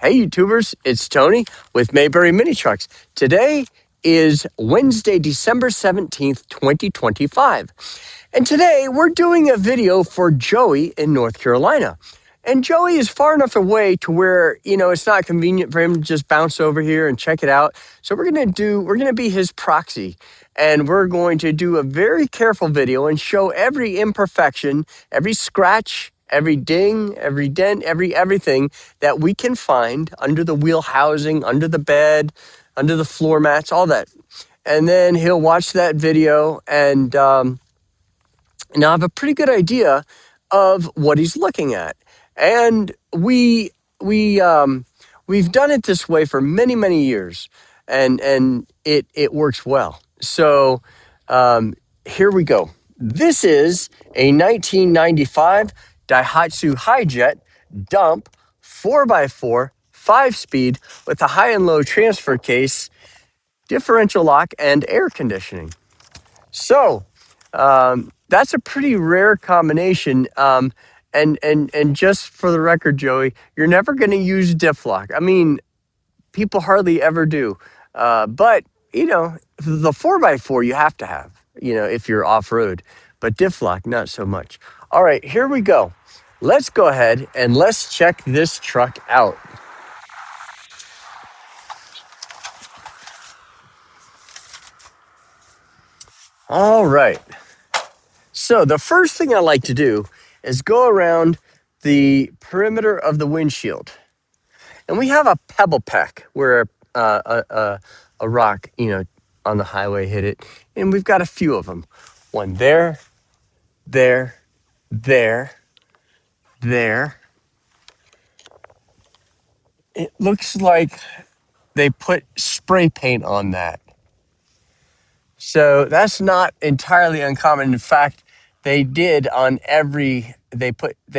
Hey YouTubers, it's Tony with Mayberry Mini Trucks. Today is Wednesday, December 17th, 2025. And today we're doing a video for Joey in North Carolina. And Joey is far enough away to where, it's not convenient for him to just bounce over here and check it out. So we're going to be his proxy. And we're going to do a very careful video and show every imperfection, every scratch, every ding, every dent, everything that we can find under the wheel housing, under the bed, under the floor mats, all that. And then he'll watch that video and now have a pretty good idea of what he's looking at. And we've done it this way for many years, and it works well. So here we go. This is a 1995 Daihatsu Hijet dump 4x4 5-speed with a high and low transfer case, differential lock, and air conditioning. So that's a pretty rare combination. And just for the record, Joey, you're never going to use diff lock. I mean, people hardly ever do. But the 4x4 you have to have, if you're off road. But diff lock, not so much. All right, here we go. Let's go ahead and let's check this truck out. All right. So the first thing I like to do is go around the perimeter of the windshield. And we have a pebble peck where a rock, on the highway hit it. And we've got a few of them. One there, there. It looks like they put spray paint on that. So that's not entirely uncommon. In fact, they did on they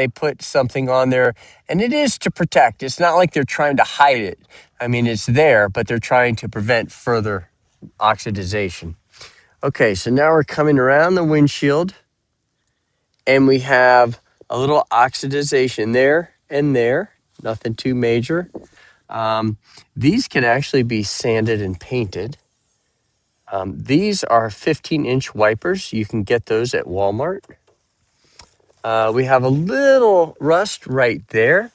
put something on there, and it is to protect. It's not like they're trying to hide it. I mean, it's there, but they're trying to prevent further oxidization. Okay, so now we're coming around the windshield, and we have a little oxidization there and there. Nothing too major. These can actually be sanded and painted. These are 15-inch wipers. You can get those at Walmart. We have a little rust right there.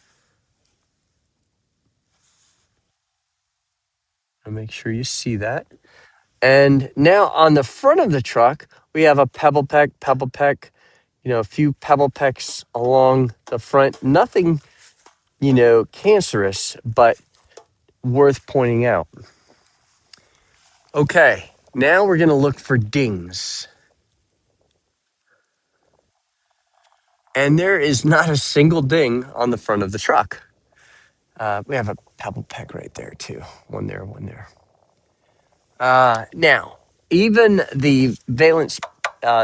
I'll make sure you see that. And now on the front of the truck, we have a pebble peck, a few pebble pecks along the front. Nothing, cancerous, but worth pointing out. Okay, now we're going to look for dings. And there is not a single ding on the front of the truck. We have a pebble peck right there, too. One there. Now, even the valence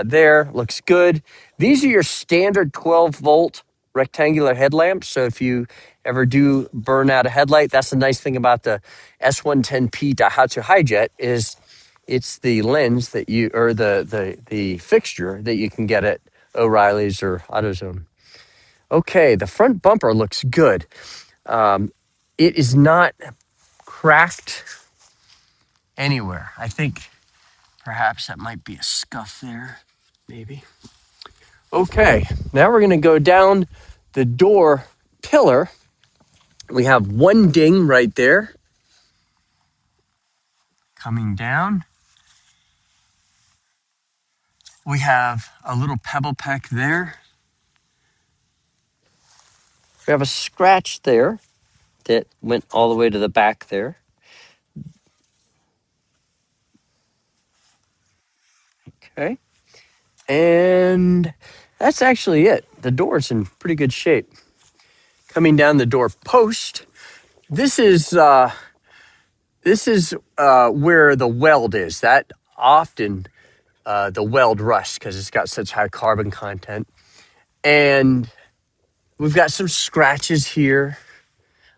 there looks good. These are your standard 12-volt rectangular headlamps. So if you ever do burn out a headlight, that's the nice thing about the S110P Daihatsu Hijet is it's the lens that or the fixture that you can get at O'Reilly's or AutoZone. Okay, the front bumper looks good. It is not cracked anywhere. I think perhaps that might be a scuff there, maybe. Okay, now we're going to go down the door pillar. We have one ding right there. Coming down. We have a little pebble peck there. We have a scratch there that went all the way to the back there. Okay. And that's actually it. The door's in pretty good shape. Coming down the door post, this is where the weld is. That often the weld rusts because it's got such high carbon content. And we've got some scratches here.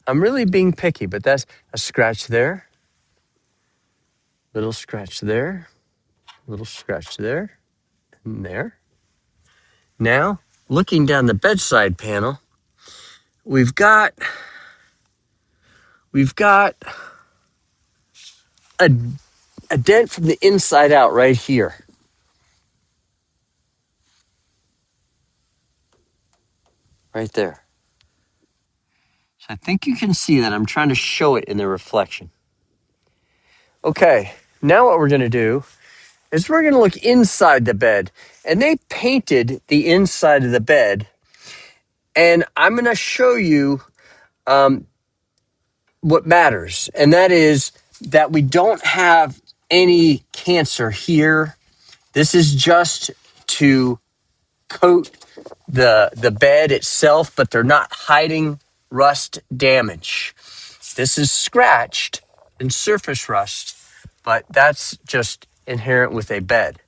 I'm really being picky, but that's a scratch there. Little scratch there. Little scratch there. And there. Now, looking down the bedside panel, we've got we've got a, a dent from the inside out right here. Right there. So I think you can see that. I'm trying to show it in the reflection. Okay, now what we're going to do is we're going to look inside the bed. And they painted the inside of the bed. And I'm going to show you what matters. And that is that we don't have any cancer here. This is just to coat the bed itself, but they're not hiding rust damage. This is scratched and surface rust, but that's just inherent with a bed.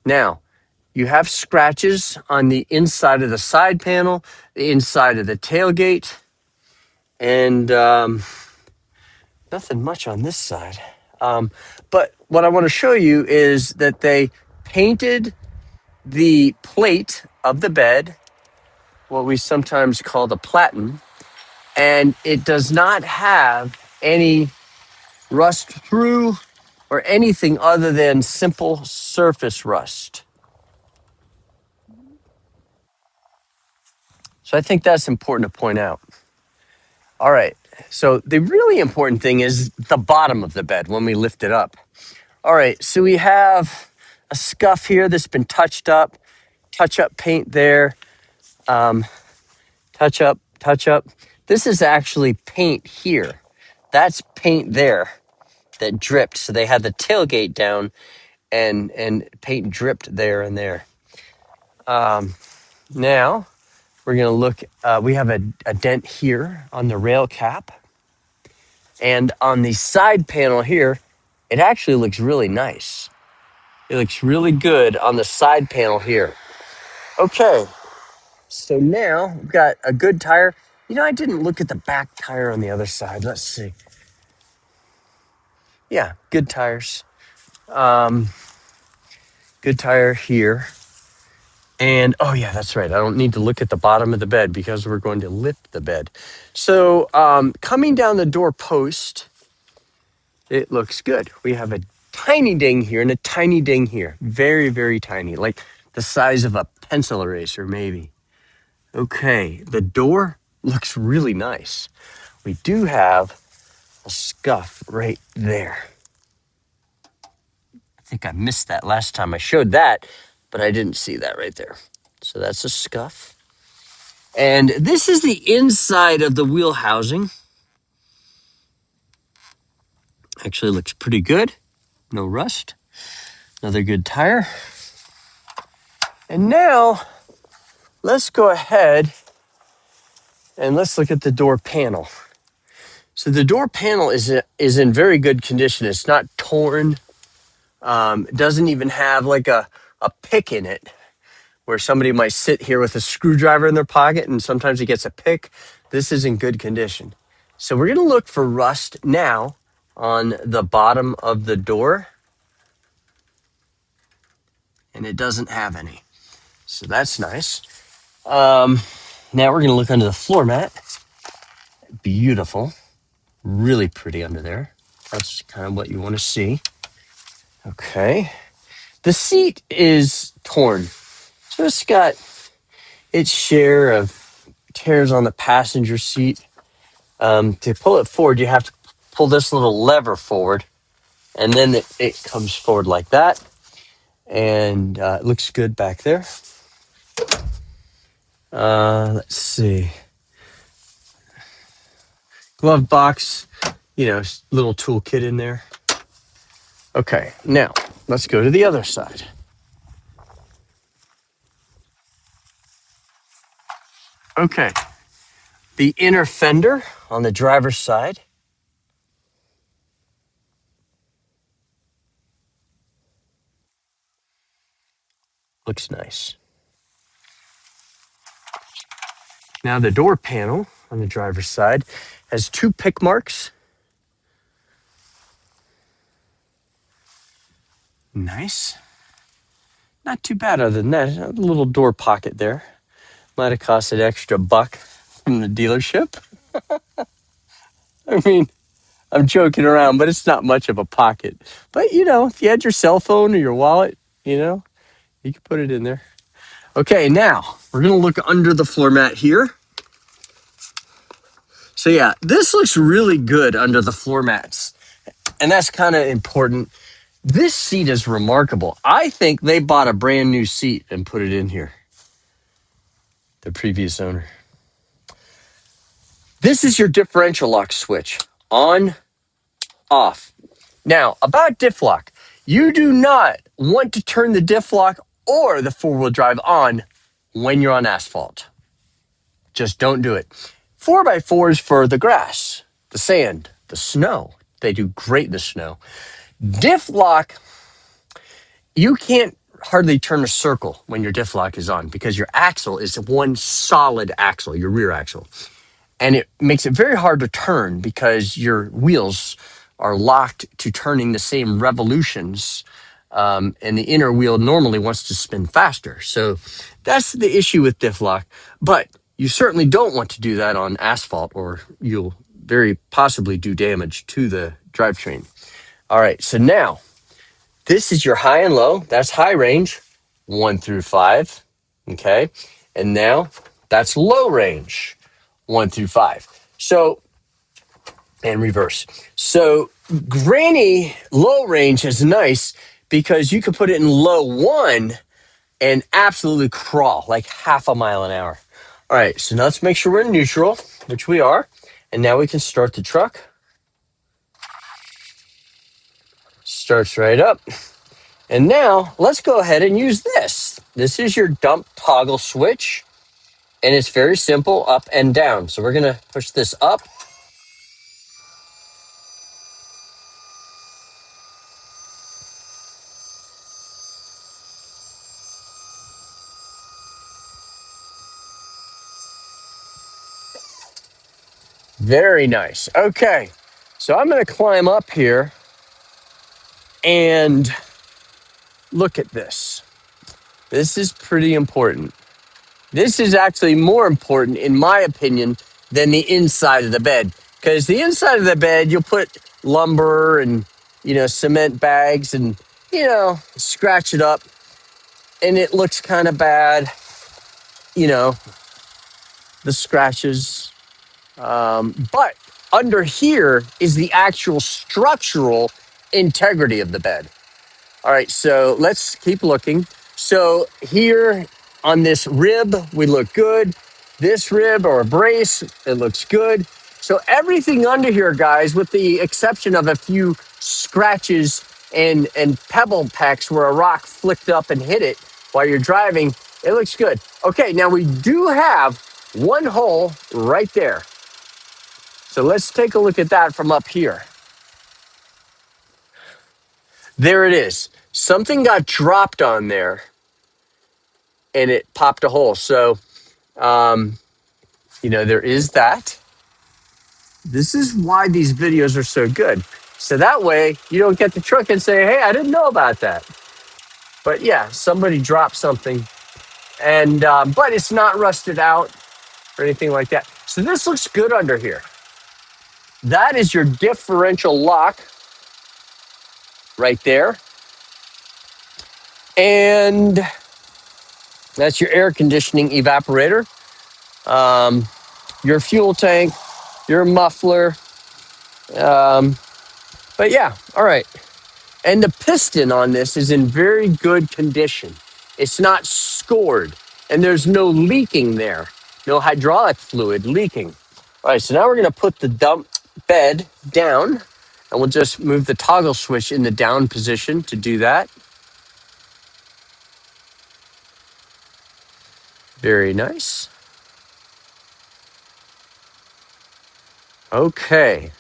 Now, you have scratches on the inside of the side panel, the inside of the tailgate, and nothing much on this side. But what I want to show you is that they painted the plate of the bed, what we sometimes call the platen, and it does not have any rust through or anything other than simple surface rust. So I think that's important to point out. All right. So the really important thing is the bottom of the bed when we lift it up. All right. So we have a scuff here that's been touched up, touch up paint there, touch up, touch up. This is actually paint here. That's paint there that dripped. So they had the tailgate down and paint dripped there and there. Now we're going to look, we have a dent here on the rail cap. And on the side panel here, it actually looks really nice. It looks really good on the side panel here. Okay, so now we've got a good tire. You know, I didn't look at the back tire on the other side. Let's see. Yeah, good tires. Good tire here. And, oh yeah, that's right. I don't need to look at the bottom of the bed because we're going to lift the bed. So coming down the door post, it looks good. We have a tiny ding here and a tiny ding here. Very, very tiny, like the size of a pencil eraser, maybe. Okay, the door looks really nice. We do have a scuff right there. I think I missed that last time I showed that, but I didn't see that right there. So that's a scuff. And this is the inside of the wheel housing. Actually looks pretty good. No rust. Another good tire. And now let's go ahead and let's look at the door panel. So the door panel is in very good condition. It's not torn. It doesn't even have like a pick in it where somebody might sit here with a screwdriver in their pocket and sometimes it gets a pick. This is in good condition. So we're going to look for rust now on the bottom of the door. And it doesn't have any. So that's nice. Now we're going to look under the floor mat. Beautiful. Really pretty under there. That's kind of what you want to see. Okay. The seat is torn. So it's got its share of tears on the passenger seat. To pull it forward, you have to pull this little lever forward, and then it comes forward like that. And it looks good back there. Let's see. Glove box, little toolkit in there. Okay, now let's go to the other side. Okay, the inner fender on the driver's side. Looks nice. Now the door panel on the driver's side has 2 pick marks. Nice. Not too bad other than that. A little door pocket there. Might have cost an extra $1 from the dealership. I mean, I'm joking around, but it's not much of a pocket. But, if you had your cell phone or your wallet, you could put it in there. Okay, now we're going to look under the floor mat here. So, yeah, this looks really good under the floor mats. And that's kind of important. This seat is remarkable. I think they bought a brand new seat and put it in here. The previous owner. This is your differential lock switch. On, off. Now, about diff lock. You do not want to turn the diff lock or the four-wheel drive on when you're on asphalt. Just don't do it. 4x4s for the grass, the sand, the snow. They do great in the snow. Diff lock, you can't hardly turn a circle when your diff lock is on because your axle is one solid axle, your rear axle. And it makes it very hard to turn because your wheels are locked to turning the same revolutions. And the inner wheel normally wants to spin faster. So that's the issue with diff lock. But you certainly don't want to do that on asphalt or you'll very possibly do damage to the drivetrain. All right, so now this is your high and low. That's high range, 1 through 5. Okay, and now that's low range, 1 through 5. So, and reverse. So, granny low range is nice because you can put it in low 1 and absolutely crawl like half a mile an hour. All right, so now let's make sure we're in neutral, which we are. And now we can start the truck. Starts right up. And now let's go ahead and use this. This is your dump toggle switch. And it's very simple, up and down. So we're going to push this up. Very nice. Okay, so I'm going to climb up here and look at this. This is pretty important. This is actually more important, in my opinion, than the inside of the bed. Because the inside of the bed, you'll put lumber and, cement bags and, scratch it up. And it looks kind of bad, the scratches. But under here is the actual structural integrity of the bed. All right, so let's keep looking. So here on this rib, we look good. This rib or brace, it looks good. So everything under here, guys, with the exception of a few scratches and pebble pecks where a rock flicked up and hit it while you're driving, it looks good. Okay, now we do have one hole right there. So let's take a look at that from up here. There it is. Something got dropped on there and it popped a hole. So, there is that. This is why these videos are so good. So that way you don't get the truck and say, hey, I didn't know about that. But yeah, somebody dropped something and, but it's not rusted out or anything like that. So this looks good under here. That is your differential lock right there. And that's your air conditioning evaporator, your fuel tank, your muffler. But yeah, all right. And the piston on this is in very good condition. It's not scored, and there's no leaking there, no hydraulic fluid leaking. All right, so now we're going to put the dump bed down, and we'll just move the toggle switch in the down position to do that. Very nice. Okay.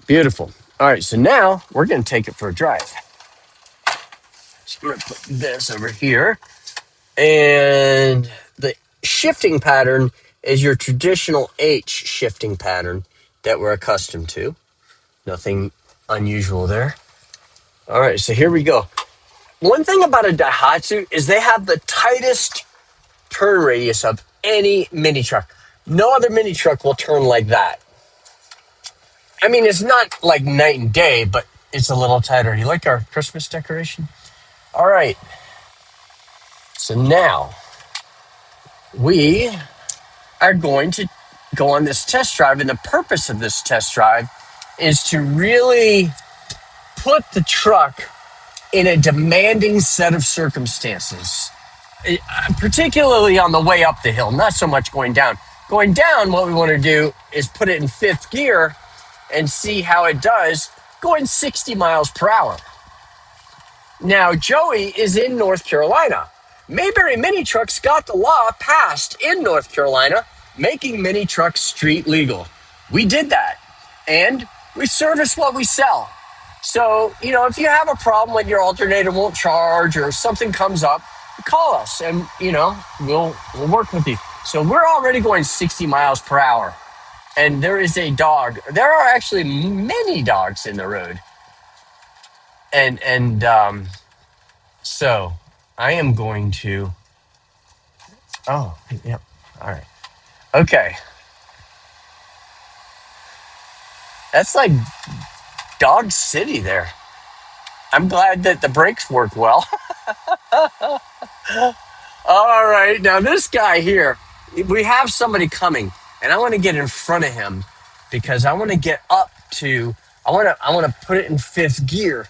Beautiful. All right, so now we're going to take it for a drive. So I'm going to put this over here. And the shifting pattern is your traditional H shifting pattern that we're accustomed to. Nothing unusual there. All right, so here we go. One thing about a Daihatsu is they have the tightest turn radius of any mini truck. No other mini truck will turn like that. I mean, it's not like night and day, but it's a little tighter. You like our Christmas decoration? All right. So now we are going to go on this test drive, and the purpose of this test drive is to really put the truck in a demanding set of circumstances, particularly on the way up the hill, not so much going down. Going down, what we want to do is put it in fifth gear and see how it does going 60 miles per hour. Now, Joey is in North Carolina. Mayberry Mini Trucks got the law passed in North Carolina, making mini trucks street legal. We did that, and we service what we sell. So, if you have a problem when your alternator won't charge or something comes up, call us, and, we'll work with you. So we're already going 60 miles per hour, and there is a dog. There are actually many dogs in the road. So I am going to, oh, yep. All right. Okay. That's like Dog City there. I'm glad that the brakes work well. All right. Now this guy here, we have somebody coming, and I want to get in front of him because I want to get up to, I want to put it in fifth gear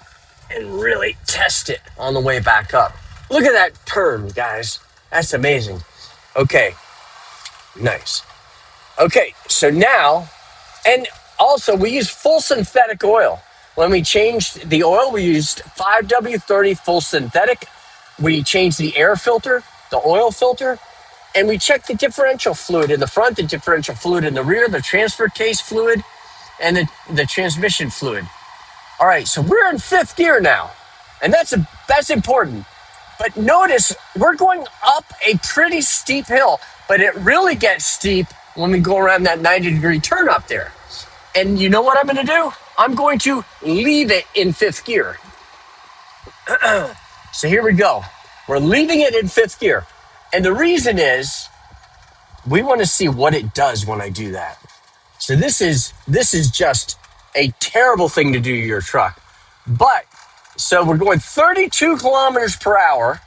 and really test it on the way back up. Look at that turn, guys. That's amazing. Okay. Nice. Okay. So now, and also we use full synthetic oil. When we changed the oil, we used 5W30 full synthetic. We changed the air filter, the oil filter, and we checked the differential fluid in the front, the differential fluid in the rear, the transfer case fluid, and the transmission fluid. All right, so we're in fifth gear now, and that's important. But notice we're going up a pretty steep hill, but it really gets steep when we go around that 90-degree turn up there. And you know what I'm going to do? I'm going to leave it in fifth gear. So here we go. We're leaving it in fifth gear. And the reason is we want to see what it does when I do that. So this is just a terrible thing to do to your truck. But so we're going 32 kilometers per hour.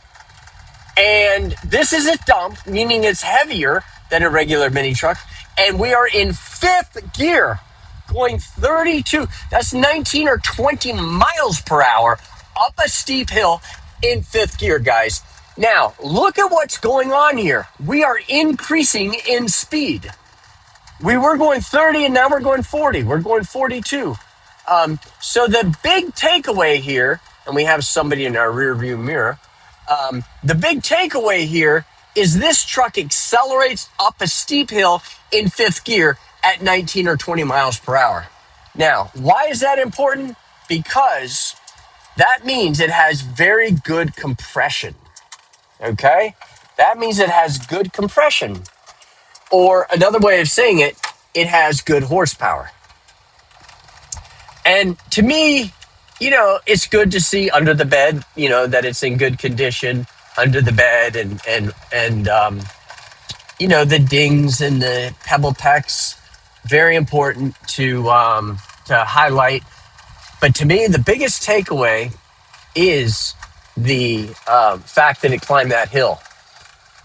And this is a dump, meaning it's heavier than a regular mini truck. And we are in fifth gear, going 32. That's 19 or 20 miles per hour up a steep hill in fifth gear, guys. Now, look at what's going on here. We are increasing in speed. We were going 30 and now we're going 40. We're going 42. So the big takeaway here, and we have somebody in our rear view mirror, the big takeaway here is this truck accelerates up a steep hill in fifth gear at 19 or 20 miles per hour. Now, why is that important? Because that means it has very good compression. Okay? That means it has good compression. Or another way of saying it, it has good horsepower. And to me, it's good to see under the bed, that it's in good condition under the bed and the dings and the pebble pecks, very important to highlight. But to me, the biggest takeaway is the fact that it climbed that hill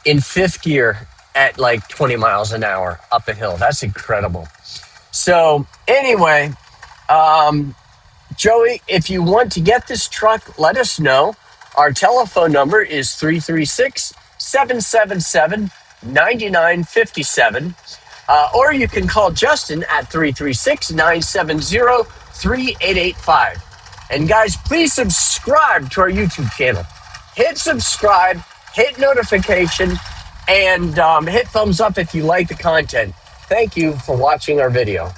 in fifth gear at like 20 miles an hour up a hill. That's incredible. So anyway, Joey, if you want to get this truck, let us know. Our telephone number is 336-777-9957. Or you can call Justin at 336-970-3885. And guys, please subscribe to our YouTube channel. Hit subscribe, hit notification, and hit thumbs up if you like the content. Thank you for watching our video.